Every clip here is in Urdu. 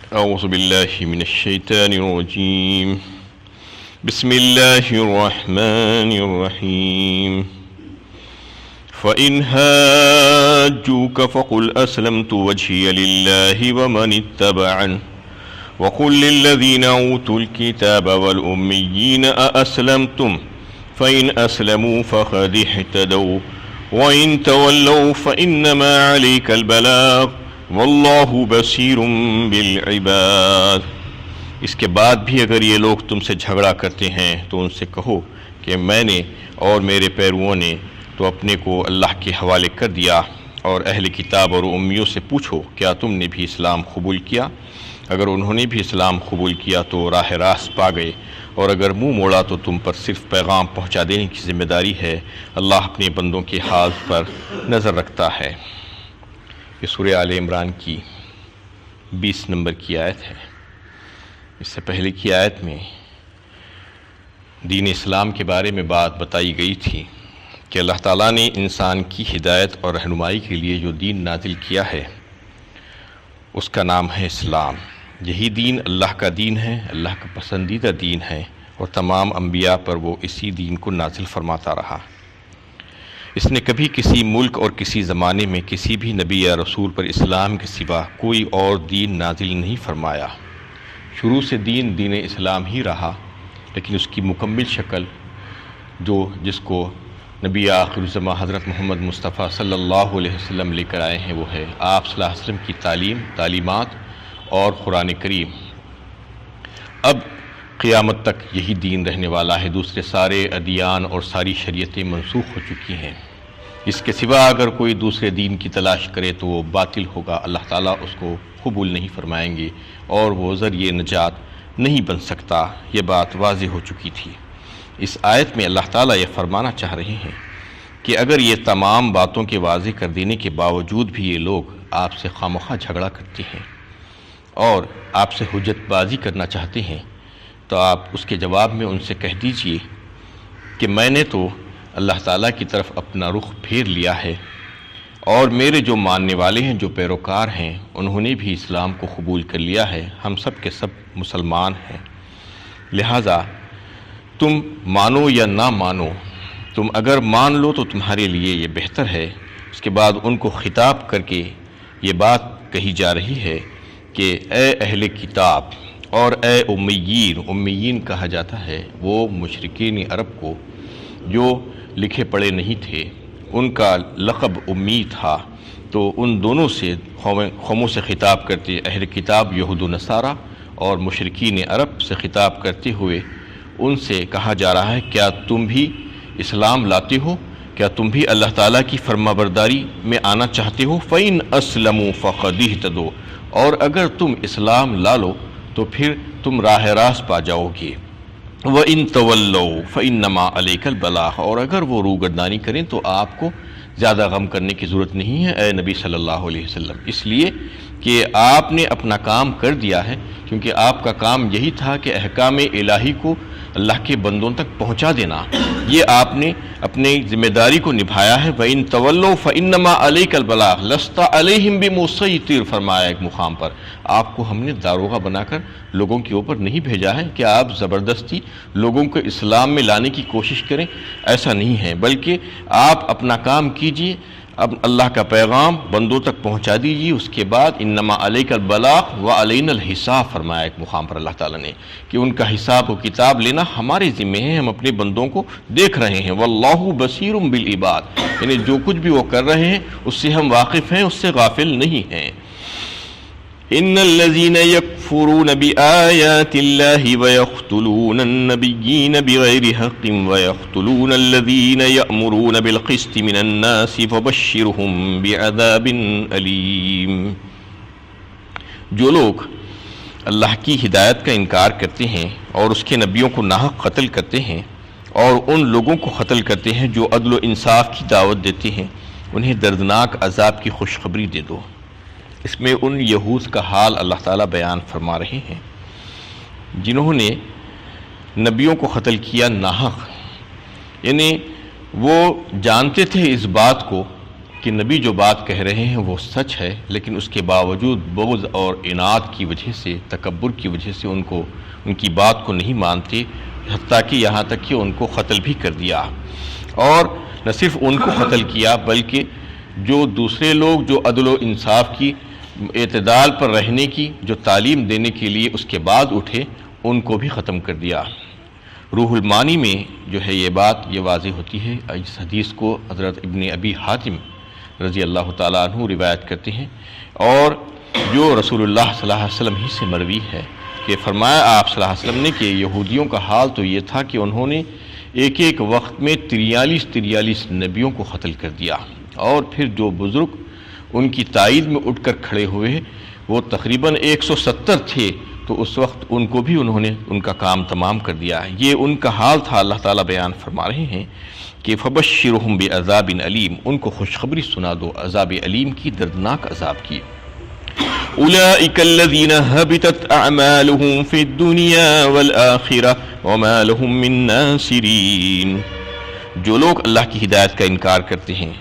أعوذ بالله من الشيطان الرجيم. بسم الله الرحمن الرحيم. فإن هاجوك فقل أسلمت وجهي لله ومن اتبعني وقل للذين أوتوا الكتاب والأميين أأسلمتم فإن أسلموا فقد اهتدوا وإن تولوا فإنما عليك البلاغ واللہ بصیر بالعباد. اس کے بعد بھی اگر یہ لوگ تم سے جھگڑا کرتے ہیں تو ان سے کہو کہ میں نے اور میرے پیرووں نے تو اپنے کو اللہ کے حوالے کر دیا، اور اہل کتاب اور امیوں سے پوچھو کیا تم نے بھی اسلام قبول کیا؟ اگر انہوں نے بھی اسلام قبول کیا تو راہ راست پا گئے، اور اگر منہ موڑا تو تم پر صرف پیغام پہنچا دینے کی ذمہ داری ہے. اللہ اپنے بندوں کے حال پر نظر رکھتا ہے. یہ سورہ آل عمران کی 20 نمبر کی آیت ہے. اس سے پہلے کی آیت میں دین اسلام کے بارے میں بات بتائی گئی تھی کہ اللہ تعالیٰ نے انسان کی ہدایت اور رہنمائی کے لیے جو دین نازل کیا ہے اس کا نام ہے اسلام. یہی دین اللہ کا دین ہے، اللہ کا پسندیدہ دین ہے، اور تمام انبیاء پر وہ اسی دین کو نازل فرماتا رہا. اس نے کبھی کسی ملک اور کسی زمانے میں کسی بھی نبی یا رسول پر اسلام کے سوا کوئی اور دین نازل نہیں فرمایا. شروع سے دین اسلام ہی رہا، لیکن اس کی مکمل شکل جس کو نبی آخر الزماں حضرت محمد مصطفیٰ صلی اللہ علیہ وسلم لے کر آئے ہیں وہ ہے آپ صلی اللہ علیہ وسلم کی تعلیمات اور قرآن کریم. اب قیامت تک یہی دین رہنے والا ہے. دوسرے سارے ادیان اور ساری شریعتیں منسوخ ہو چکی ہیں. اس کے سوا اگر کوئی دوسرے دین کی تلاش کرے تو وہ باطل ہوگا. اللہ تعالیٰ اس کو قبول نہیں فرمائیں گے اور وہ ذریعہ نجات نہیں بن سکتا. یہ بات واضح ہو چکی تھی. اس آیت میں اللہ تعالیٰ یہ فرمانا چاہ رہے ہیں کہ اگر یہ تمام باتوں کے واضح کر دینے کے باوجود بھی یہ لوگ آپ سے خواہ جھگڑا کرتے ہیں اور آپ سے حجت بازی کرنا چاہتے ہیں تو آپ اس کے جواب میں ان سے کہہ دیجئے کہ میں نے تو اللہ تعالیٰ کی طرف اپنا رخ پھیر لیا ہے، اور میرے جو ماننے والے ہیں، جو پیروکار ہیں، انہوں نے بھی اسلام کو قبول کر لیا ہے. ہم سب کے سب مسلمان ہیں. لہٰذا تم مانو یا نہ مانو، تم اگر مان لو تو تمہارے لیے یہ بہتر ہے. اس کے بعد ان کو خطاب کر کے یہ بات کہی جا رہی ہے کہ اے اہل کتاب اور اے امیین کہا جاتا ہے وہ مشرکین عرب کو جو لکھے پڑھے نہیں تھے. ان کا لقب امی تھا، تو ان دونوں سے قوموں سے خطاب کرتے، اہل کتاب یہود و نصارہ اور مشرکین عرب سے خطاب کرتے ہوئے ان سے کہا جا رہا ہے کیا تم بھی اسلام لاتے ہو؟ کیا تم بھی اللہ تعالیٰ کی فرما برداری میں آنا چاہتے ہو؟ فَإِنْ أَسْلَمُوا فَقَدِ اهْتَدَوْا، اور اگر تم اسلام لا لو تو پھر تم راہ راست پا جاؤ گے. وَإِن تَوَلَّوْا فَإِنَّمَا عَلَيْكَ الْبَلَاغُ، اور اگر وہ روگردانی کریں تو آپ کو زیادہ غم کرنے کی ضرورت نہیں ہے اے نبی صلی اللہ علیہ وسلم، اس لیے کہ آپ نے اپنا کام کر دیا ہے. کیونکہ آپ کا کام یہی تھا کہ احکام الہی کو اللہ کے بندوں تک پہنچا دینا. یہ آپ نے اپنی ذمہ داری کو نبھایا ہے. وَإِن تَوَلَّوْا فَإِنَّمَا عَلَيْكَ الْبَلَاغُ لَسْتَ عَلَيْهِمْ بِمُسَيْطِرٍ، فرمایا ایک مقام پر آپ کو ہم نے داروغہ بنا کر لوگوں کے اوپر نہیں بھیجا ہے کہ آپ زبردستی لوگوں کو اسلام میں لانے کی کوشش کریں. ایسا نہیں ہے، بلکہ آپ اپنا کام کیجئے، اب اللہ کا پیغام بندوں تک پہنچا دیجیے. اس کے بعد انما علیک البلاغ وعلینا الحساب، فرمایا ایک مقام پر اللہ تعالیٰ نے کہ ان کا حساب و کتاب لینا ہمارے ذمہ ہے، ہم اپنے بندوں کو دیکھ رہے ہیں. واللہ بصیر بالعباد، یعنی جو کچھ بھی وہ کر رہے ہیں اس سے ہم واقف ہیں، اس سے غافل نہیں ہیں. ان الذين يكفرون بآيات الله ويقتلون النبيين بغير حق ويقتلون الذين يأمرون بالقسط من الناس فبشرهم بعذاب أليم. جو لوگ اللہ کی ہدایت کا انکار کرتے ہیں اور اس کے نبیوں کو ناحق قتل کرتے ہیں اور ان لوگوں کو قتل کرتے ہیں جو عدل و انصاف کی دعوت دیتے ہیں، انہیں دردناک عذاب کی خوشخبری دے دو. اس میں ان یہود کا حال اللہ تعالیٰ بیان فرما رہے ہیں جنہوں نے نبیوں کو قتل کیا ناحق. یعنی وہ جانتے تھے اس بات کو کہ نبی جو بات کہہ رہے ہیں وہ سچ ہے، لیکن اس کے باوجود بغض اور عناد کی وجہ سے، تکبر کی وجہ سے ان کی بات کو نہیں مانتے، حتیٰ کہ یہاں تک کہ ان کو قتل بھی کر دیا۔ اور نہ صرف ان کو قتل کیا بلکہ جو دوسرے لوگ جو عدل و انصاف کی، اعتدال پر رہنے کی جو تعلیم دینے کے لیے اس کے بعد اٹھے، ان کو بھی ختم کر دیا۔ روح المعانی میں جو ہے یہ بات یہ واضح ہوتی ہے۔ اس حدیث کو حضرت ابن ابی حاتم رضی اللہ تعالیٰ عنہ روایت کرتے ہیں، اور جو رسول اللہ صلی اللہ علیہ وسلم ہی سے مروی ہے کہ فرمایا آپ صلی اللہ علیہ وسلم نے کہ یہودیوں کا حال تو یہ تھا کہ انہوں نے ایک ایک وقت میں 43 نبیوں کو قتل کر دیا، اور پھر جو بزرگ ان کی تائید میں اٹھ کر کھڑے ہوئے وہ تقریباً 170 تھے، تو اس وقت ان کو بھی انہوں نے ان کا کام تمام کر دیا۔ یہ ان کا حال تھا۔ اللہ تعالیٰ بیان فرما رہے ہیں کہ فبشرہم بعذاب علیم، ان کو خوشخبری سنا دو عذاب علیم کی، دردناک عذاب کی۔ اولئک الذین حبطت اعمالہم فی الدنیا والآخرہ وما لہم من ناصرین، جو لوگ اللہ کی ہدایت کا انکار کرتے ہیں،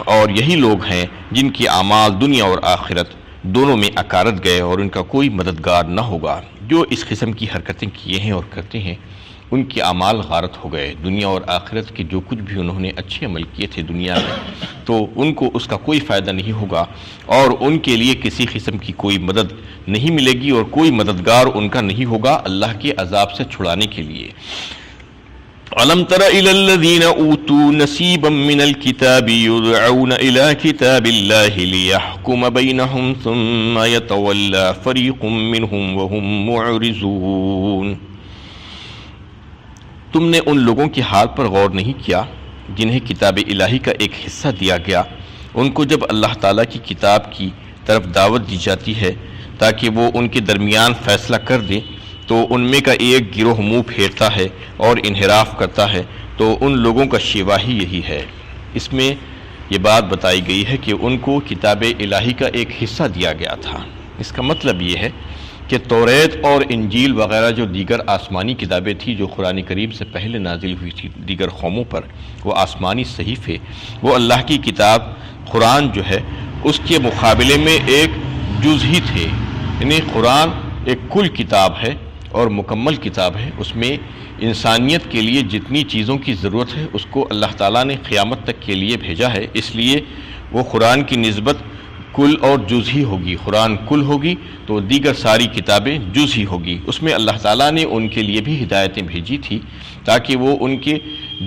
اور یہی لوگ ہیں جن کی اعمال دنیا اور آخرت دونوں میں اکارت گئے اور ان کا کوئی مددگار نہ ہوگا۔ جو اس قسم کی حرکتیں کیے ہیں اور کرتے ہیں ان کے اعمال غارت ہو گئے، دنیا اور آخرت کے جو کچھ بھی انہوں نے اچھے عمل کیے تھے دنیا میں، تو ان کو اس کا کوئی فائدہ نہیں ہوگا، اور ان کے لیے کسی قسم کی کوئی مدد نہیں ملے گی اور کوئی مددگار ان کا نہیں ہوگا اللہ کے عذاب سے چھڑانے کے لیے۔ أَلَمْ تَرَ إِلَى الَّذِينَ أُوتُوا نَصِيبًا مِّنَ الْكِتَابِ يُدْعَوْنَ إِلَى كِتَابِ اللَّهِ لِيَحْكُمَ بَيْنَهُمْ ثُمَّ يَتَوَلَّى فَرِيقٌ مِّنْهُمْ وَهُمْ مُعْرِضُونَ۔ تم نے ان لوگوں کے حال پر غور نہیں کیا جنہیں کتاب الہی کا ایک حصہ دیا گیا، ان کو جب اللہ تعالیٰ کی کتاب کی طرف دعوت دی جاتی ہے تاکہ وہ ان کے درمیان فیصلہ کر دیں، تو ان میں کا ایک گروہ منہ پھیرتا ہے اور انحراف کرتا ہے، تو ان لوگوں کا شیوا ہی یہی ہے۔ اس میں یہ بات بتائی گئی ہے کہ ان کو کتاب الہی کا ایک حصہ دیا گیا تھا۔ اس کا مطلب یہ ہے کہ توریت اور انجیل وغیرہ جو دیگر آسمانی کتابیں تھیں جو قرآن کریم سے پہلے نازل ہوئی تھی دیگر قوموں پر، وہ آسمانی صحیفے، وہ اللہ کی کتاب قرآن جو ہے اس کے مقابلے میں ایک جز ہی تھے۔ یعنی قرآن ایک کل کتاب ہے اور مکمل کتاب ہے، اس میں انسانیت کے لیے جتنی چیزوں کی ضرورت ہے اس کو اللہ تعالیٰ نے قیامت تک کے لیے بھیجا ہے، اس لیے وہ قرآن کی نسبت کل اور جز ہی ہوگی۔ قرآن کل ہوگی تو دیگر ساری کتابیں جز ہی ہوگی۔ اس میں اللہ تعالیٰ نے ان کے لیے بھی ہدایتیں بھیجی تھی تاکہ وہ ان کے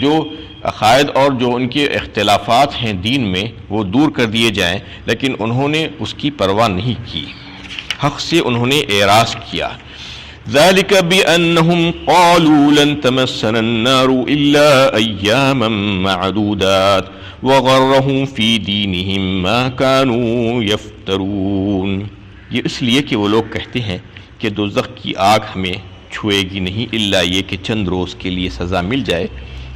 جو عقائد اور جو ان کے اختلافات ہیں دین میں وہ دور کر دیے جائیں، لیکن انہوں نے اس کی پرواہ نہیں کی، حق سے انہوں نے اعراض کیا۔ ذلك بأنهم قالوا لن تمسنا النار إلا أياما معدودات وغرهم في دينهم ما كانوا يفترون، یہ اس لیے کہ وہ لوگ کہتے ہیں کہ دوزخ کی آگ ہمیں چھوئے گی نہیں الا یہ کہ چند روز کے لیے سزا مل جائے۔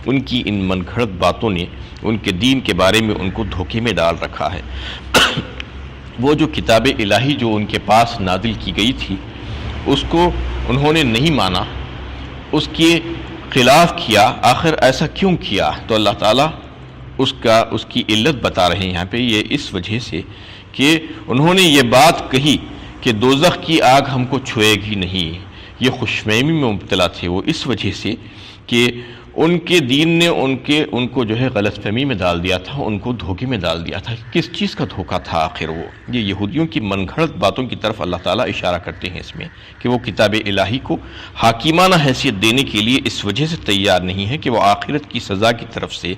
ان کی ان من گھڑت باتوں نے ان کے دین کے بارے میں ان کو دھوکے میں ڈال رکھا ہے۔ وہ جو کتاب الہی جو ان کے پاس نازل کی گئی تھی اس کو انہوں نے نہیں مانا، اس کے خلاف کیا۔ آخر ایسا کیوں کیا؟ تو اللہ تعالیٰ اس کی علت بتا رہے ہیں یہاں پہ، یہ اس وجہ سے کہ انہوں نے یہ بات کہی کہ دوزخ کی آگ ہم کو چھوئے گی نہیں، یہ خوش فہمی میں مبتلا تھے وہ، اس وجہ سے کہ ان کے دین نے ان کو جو ہے غلط فہمی میں ڈال دیا تھا، ان کو دھوکے میں ڈال دیا تھا۔ کس چیز کا دھوکہ تھا آخر؟ وہ یہ یہودیوں کی من گھڑت باتوں کی طرف اللہ تعالیٰ اشارہ کرتے ہیں اس میں کہ وہ کتاب الہی کو حاکمانہ حیثیت دینے کے لیے اس وجہ سے تیار نہیں ہے کہ وہ آخرت کی سزا کی طرف سے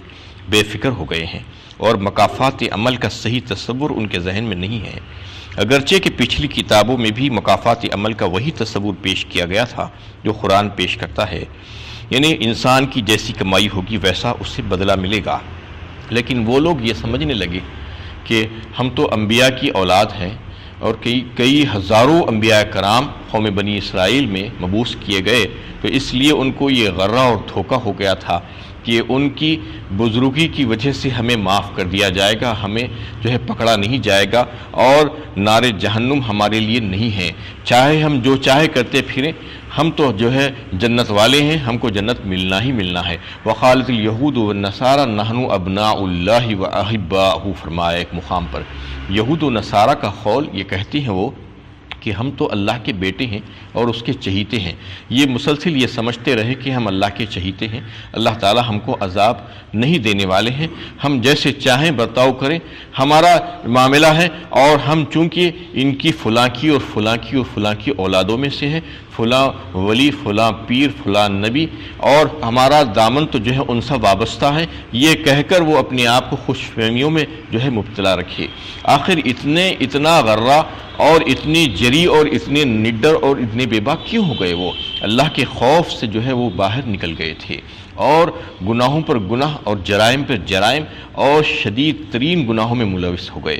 بے فکر ہو گئے ہیں، اور مکافات عمل کا صحیح تصور ان کے ذہن میں نہیں ہے، اگرچہ کہ پچھلی کتابوں میں بھی مکافات عمل کا وہی تصور پیش کیا گیا تھا جو قرآن پیش کرتا ہے، یعنی انسان کی جیسی کمائی ہوگی ویسا اس سے بدلہ ملے گا۔ لیکن وہ لوگ یہ سمجھنے لگے کہ ہم تو انبیاء کی اولاد ہیں، اور کئی ہزاروں انبیاء کرام قوم بنی اسرائیل میں مبعوث کیے گئے، تو اس لیے ان کو یہ غرہ اور دھوکہ ہو گیا تھا کہ ان کی بزرگی کی وجہ سے ہمیں معاف کر دیا جائے گا، ہمیں جو ہے پکڑا نہیں جائے گا، اور نار جہنم ہمارے لیے نہیں ہے۔ چاہے ہم جو چاہے کرتے پھریں، ہم تو جو ہے جنت والے ہیں، ہم کو جنت ملنا ہی ملنا ہے۔ وقالت الیہود والنصارى نحن ابناء اللہ واحباؤہ، فرمایا ایک مقام پر یہود و نصارہ کا قول یہ کہتے ہیں وہ کہ ہم تو اللہ کے بیٹے ہیں اور اس کے چہیتے ہیں۔ یہ مسلسل یہ سمجھتے رہے کہ ہم اللہ کے چہیتے ہیں، اللہ تعالی ہم کو عذاب نہیں دینے والے ہیں، ہم جیسے چاہیں برتاؤ کریں، ہمارا معاملہ ہے، اور ہم چونکہ ان کی فلاں کی اور فلاں کی اور فلاں کی اولادوں میں سے ہیں، فلاں ولی، فلاں پیر، فلاں نبی، اور ہمارا دامن تو جو ہے ان سے وابستہ ہے، یہ کہہ کر وہ اپنے آپ کو خوش فہمیوں میں جو ہے مبتلا رکھے۔ آخر اتنا غرہ اور اتنی جری اور اتنے نڈر اور اتنے بے باک کیوں ہو گئے؟ وہ اللہ کے خوف سے جو ہے وہ باہر نکل گئے تھے، اور گناہوں پر گناہ اور جرائم پر جرائم اور شدید ترین گناہوں میں ملوث ہو گئے،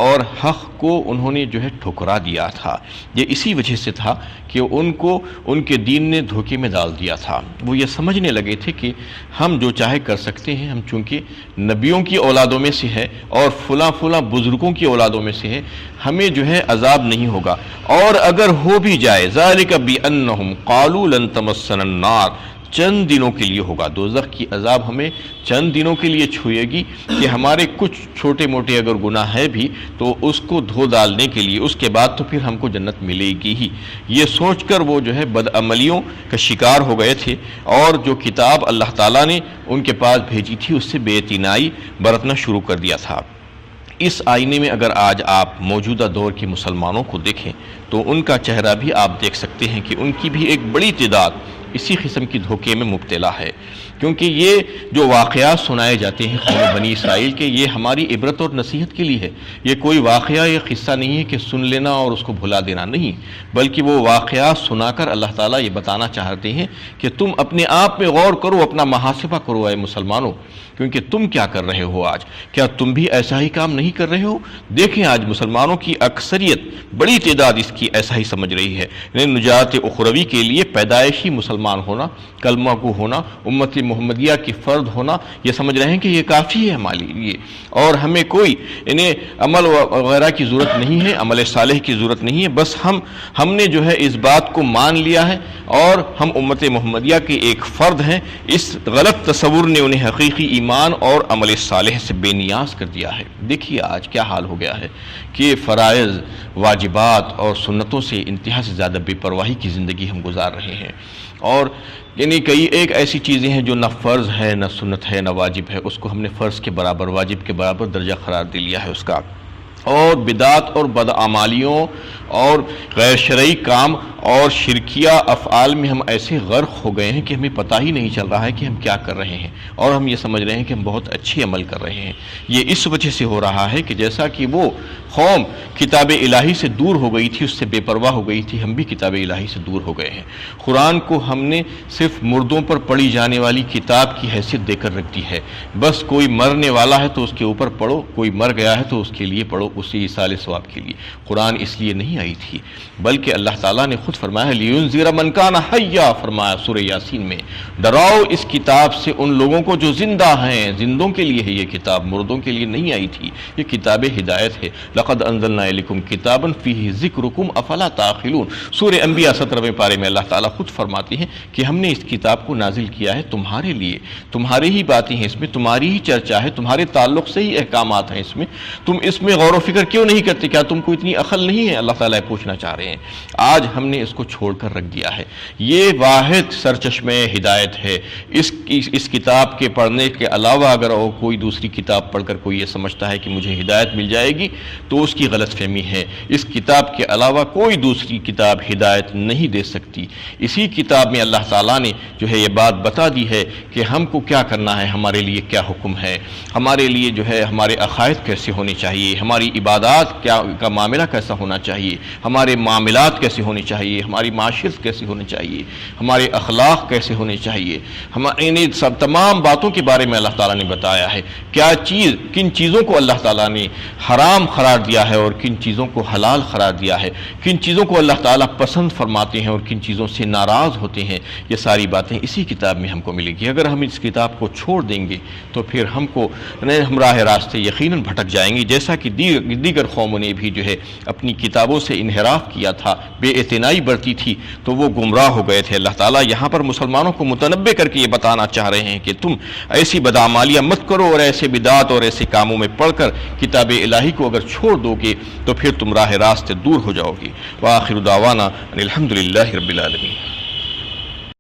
اور حق کو انہوں نے جو ہے ٹھکرا دیا تھا۔ یہ اسی وجہ سے تھا کہ ان کو ان کے دین نے دھوکے میں ڈال دیا تھا۔ وہ یہ سمجھنے لگے تھے کہ ہم جو چاہے کر سکتے ہیں، ہم چونکہ نبیوں کی اولادوں میں سے ہے اور فلاں فلاں بزرگوں کی اولادوں میں سے ہے، ہمیں جو ہے عذاب نہیں ہوگا، اور اگر ہو بھی جائے ذالک بانہم قالوا لن تمسنا النار، چند دنوں کے لیے ہوگا، دوزخ کی عذاب ہمیں چند دنوں کے لیے چھوئے گی، کہ ہمارے کچھ چھوٹے موٹے اگر گناہ ہے بھی تو اس کو دھو ڈالنے کے لیے، اس کے بعد تو پھر ہم کو جنت ملے گی ہی۔ یہ سوچ کر وہ جو ہے بدعملیوں کا شکار ہو گئے تھے، اور جو کتاب اللہ تعالیٰ نے ان کے پاس بھیجی تھی اس سے بے اعتنائی برتنا شروع کر دیا تھا۔ اس آئینے میں اگر آج آپ موجودہ دور کے مسلمانوں کو دیکھیں تو ان کا چہرہ بھی آپ دیکھ سکتے ہیں کہ ان کی بھی ایک بڑی تعداد اسی قسم کی دھوکے میں مبتلا ہے، کیونکہ یہ جو واقعات سنائے جاتے ہیں قوم بنی اسرائیل کے، یہ ہماری عبرت اور نصیحت کے لیے ہے۔ یہ کوئی واقعہ یا قصہ نہیں ہے کہ سن لینا اور اس کو بھلا دینا، نہیں، بلکہ وہ واقعات سنا کر اللہ تعالیٰ یہ بتانا چاہتے ہیں کہ تم اپنے آپ میں غور کرو، اپنا محاسبہ کرو اے مسلمانوں، کیونکہ تم کیا کر رہے ہو آج؟ کیا تم بھی ایسا ہی کام نہیں کر رہے ہو؟ دیکھیں آج مسلمانوں کی اکثریت، بڑی تعداد اس کی ایسا ہی سمجھ رہی ہے، نجات اخروی کے لیے پیدائشی مسلمان ہونا، کلمہ کو ہونا، امت محمدیہ کی فرد ہونا، یہ سمجھ رہے ہیں کہ یہ کافی ہے ہمارے لیے، اور ہمیں کوئی انہیں عمل وغیرہ کی ضرورت نہیں ہے، عمل صالح کی ضرورت نہیں ہے، بس ہم نے جو ہے اس بات کو مان لیا ہے اور ہم امت محمدیہ کے ایک فرد ہیں۔ اس غلط تصور نے انہیں حقیقی ایمان اور عمل صالح سے بے نیاز کر دیا ہے۔ دیکھیے آج کیا حال ہو گیا ہے کہ فرائض، واجبات اور سنتوں سے انتہا سے زیادہ بے پرواہی کی زندگی ہم گزار رہے ہیں، اور یعنی کئی ایک ایسی چیزیں ہیں جو نہ فرض ہے، نہ سنت ہے، نہ واجب ہے، اس کو ہم نے فرض کے برابر، واجب کے برابر درجہ قرار دے لیا ہے اس کا، اور بدعات اور بدعمالیوں اور غیر شرعی کام اور شرکیہ افعال میں ہم ایسے غرق ہو گئے ہیں کہ ہمیں پتہ ہی نہیں چل رہا ہے کہ ہم کیا کر رہے ہیں، اور ہم یہ سمجھ رہے ہیں کہ ہم بہت اچھی عمل کر رہے ہیں۔ یہ اس وجہ سے ہو رہا ہے کہ جیسا کہ وہ قوم کتاب الہی سے دور ہو گئی تھی، اس سے بے پرواہ ہو گئی تھی، ہم بھی کتاب الہی سے دور ہو گئے ہیں۔ قرآن کو ہم نے صرف مردوں پر پڑھی جانے والی کتاب کی حیثیت دے کر رکھ دی ہے، بس کوئی مرنے والا ہے تو اس کے اوپر پڑھو، کوئی مر گیا ہے تو اس کے لیے پڑھو، اسی ایصال ثواب کے لیے۔ قرآن اس لیے نہیں آئی تھی، بلکہ اللہ تعالیٰ نے خود فرمایا لِيُنذِرَ مَنْ كَانَ حَيًّا، فرمایا سورہ یاسین میں، ڈراؤ اس کتاب سے ان لوگوں کو جو زندہ ہیں، زندوں کے لیے ہے یہ کتاب، مردوں کے لیے نہیں آئی تھی، یہ کتاب ہدایت ہے۔ لَقَدْ أَنزَلْنَا إِلَيْكُمْ كِتَابًا فِيهِ ذِكْرُكُمْ أَفَلَا تَعْقِلُونَ۔ سورہ انبیاء 17ویں پارے میں اللہ تعالیٰ خود فرماتے ہیں کہ ہم نے اس کتاب کو نازل کیا ہے تمہارے لیے، تمہاری ہی باتیں ہیں اس میں، تمہاری ہی چرچا ہے، تمہارے تعلق سے ہی احکامات ہیں اس میں، تم اس میں غور و فکر کیوں نہیں کرتے؟ کیا تم کو اتنی عقل نہیں ہے؟ اللہ تعالیٰ پوچھنا چاہ رہے ہیں۔ آج ہم نے اس کو چھوڑ کر رکھ دیا ہے۔ یہ واحد سرچشمہ ہدایت ہے۔ اس کتاب کے پڑھنے کے علاوہ اگر کوئی دوسری کتاب پڑھ کر کوئی یہ سمجھتا ہے کہ مجھے ہدایت مل جائے گی تو اس کی غلط فہمی ہے۔ اس کتاب کے علاوہ کوئی دوسری کتاب ہدایت نہیں دے سکتی۔ اسی کتاب میں اللہ تعالیٰ نے جو ہے یہ بات بتا دی ہے کہ ہم کو کیا کرنا ہے، ہمارے لیے کیا حکم ہے، ہمارے لیے جو ہے ہمارے عقائد کیسے ہونے چاہیے، ہماری ہماری عبادات کا معاملہ کیسا ہونا چاہیے، ہمارے معاملات کیسے ہونے چاہیے، ہماری معاشرت کیسے ہونی چاہیے، ہمارے اخلاق کیسے ہونے چاہیے، انہیں سب تمام باتوں کے بارے میں اللہ تعالیٰ نے بتایا ہے۔ کن چیزوں کو اللہ تعالیٰ نے حرام قرار دیا ہے اور کن چیزوں کو حلال قرار دیا ہے، کن چیزوں کو اللہ تعالیٰ پسند فرماتے ہیں اور کن چیزوں سے ناراض ہوتے ہیں، یہ ساری باتیں اسی کتاب میں ہم کو ملے گی۔ اگر ہم اس کتاب کو چھوڑ دیں گے تو پھر ہم راہ راستے یقیناً بھٹک جائیں گے، جیسا کہ دیگر قوموں نے بھی جو ہے اپنی کتابوں سے انحراف کیا تھا، بے اعتنائی برتی تھی تو وہ گمراہ ہو گئے تھے۔ اللہ تعالیٰ یہاں پر مسلمانوں کو متنبہ کر کے یہ بتانا چاہ رہے ہیں کہ تم ایسی بدعمالیاں مت کرو اور ایسے بدعات اور ایسے کاموں میں پڑھ کر کتاب الہی کو اگر چھوڑ دو گے تو پھر تم راہ راست دور ہو جاؤ گے۔ وآخر دعوانا ان الحمد للہ رب العالمین۔